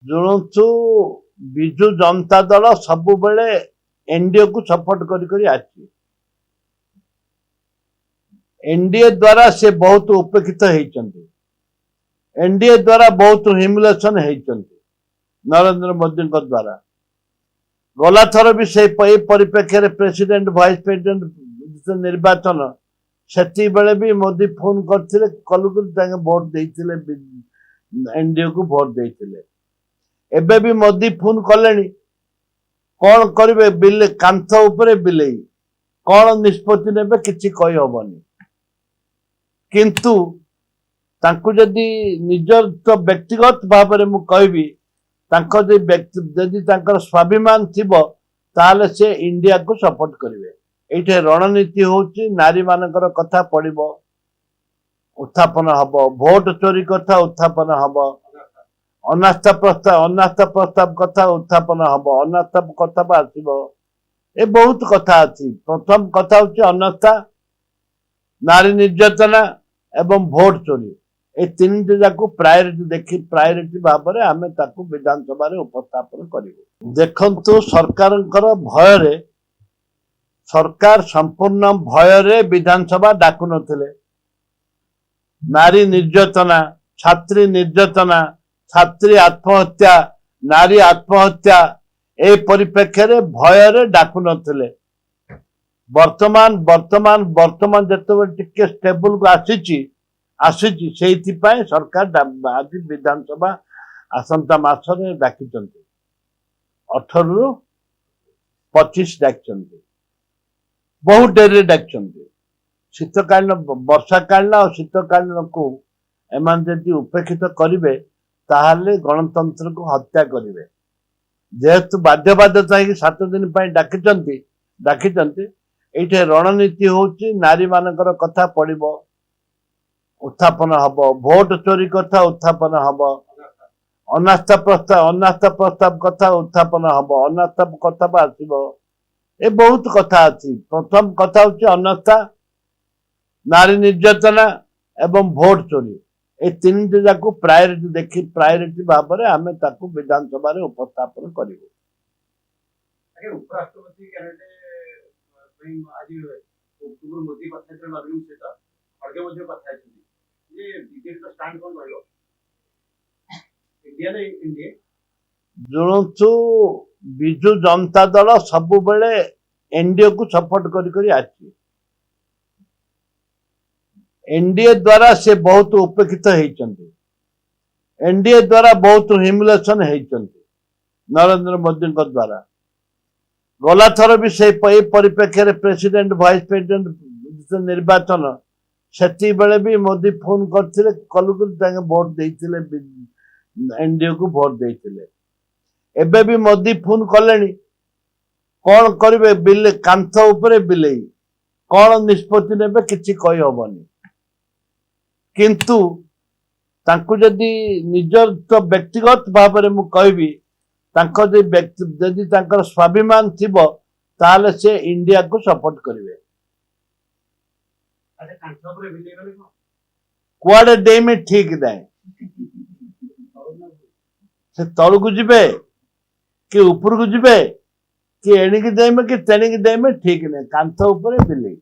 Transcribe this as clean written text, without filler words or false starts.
शुणु विजु जनता दल सब बेले एनडीए को सपोर्ट करी एनडीए द्वारा से बहुत उपेक्षित होती एनडीए द्वारा बहुत ह्यूमिलेशन होती नरेंद्र मोदी द्वारा गला थर भी से परिप्रेक्षी प्रेसिडेंट वाइस प्रेसिडेंट निर्वाचन से बेले भी मोदी फोन करते भोट देते एनडीए को भोट देते एबे भी मोदी फोन कले कौन करेंगे बिल कांथ उपरे बिले कौन निष्पत्ति ने किसी कही हबनी किंतु तांकु जदि निजर तो व्यक्तिगत भाव में मु कहबी जदि स्वाभिमान थिबो ताले से इंडिया को सपोर्ट करेंगे ये रणनीति होची नारी मानकर कथा पड़िबो उत्थापन हबो भोट चोरी कथा उत्थापन हबो अनास्था प्रस्ताव कथा उत्थापन हबो अनास्था कथा आसबो ए बहुत कथा अच्छी प्रथम कथा होची अनास्था नारी निर्यातना एवं भोट चोरी ए तीन जाक प्रायोरिटी देखी प्रायोरिटी भाव में आम विधानसभा उपस्थापन करूँ देखु सरकार भय सरकार संपूर्ण भय विधानसभा डाकु नथिले नारी निर्यातना छात्री निर्यातना छात्री आत्महत्या नारी आत्महत्या ए परिप्रेक्षी भय डाकु नथिले वर्तमान वर्तमान वर्तमान जिते स्टेबल को आसी सरकार आज विधानसभा आसंता मासरे डाकी 18 रु 25 डाक बहुत डेरी डाक शीतकालीन वर्षाकालीन और शीतकालीन को एमान यदि उपेक्षित करेंगे ताहले गणतंत्र को हत्या करेंगे जेहेतु बाध्य बाध्यता 7 दिन डाकी ये रणनीति होची नारी मानकर कथा पड़िबो उत्थापन हबो भोट चोरी कथा उत्थापन हबो अनास्था प्रस्ताव कथा उत्थापन हबो अनास्था कथा आसबो ए बहुत कथा अच्छी प्रथम कथा होची अनास्था नारी निर्यातना एवं भोट चोरी ए तीन जाक प्रायोरिटी देखी प्रायोरिटी भाव में आम विधानसभा उपस्थापन करूँ शुणु विजु जनता दल सब बेले एनडीए को सपोर्ट करी एनडीए द्वारा से बहुत उपेक्षित होती एनडीए द्वारा बहुत ह्यूमिलेशन होती नरेंद्र मोदी द्वारा गला थर भी से परिप्रेक्षी प्रेसिडेंट वाइस प्रेसिडेंट निर्वाचन से बेले भी मोदी फोन करते भोट देते एनडीए को भोट देते एबे भी मोदी फोन कले कौन करेंगे बिल कांथ उपरे बिले कौन निष्पत्ति ने किसी कही हबनी किंतु तांकु जदि निजर तो व्यक्तिगत भाव में मु कहबी जदि स्वाभिमान थिबो ताले से इंडिया को सपोर्ट करेंगे कुआडे डेमे ठीक दाए से तल को जीवे कि ऊपर को जीवे कि एणिकी देमे कि तेणिकी देमे ठीक नहीं कांथ उपरे बिले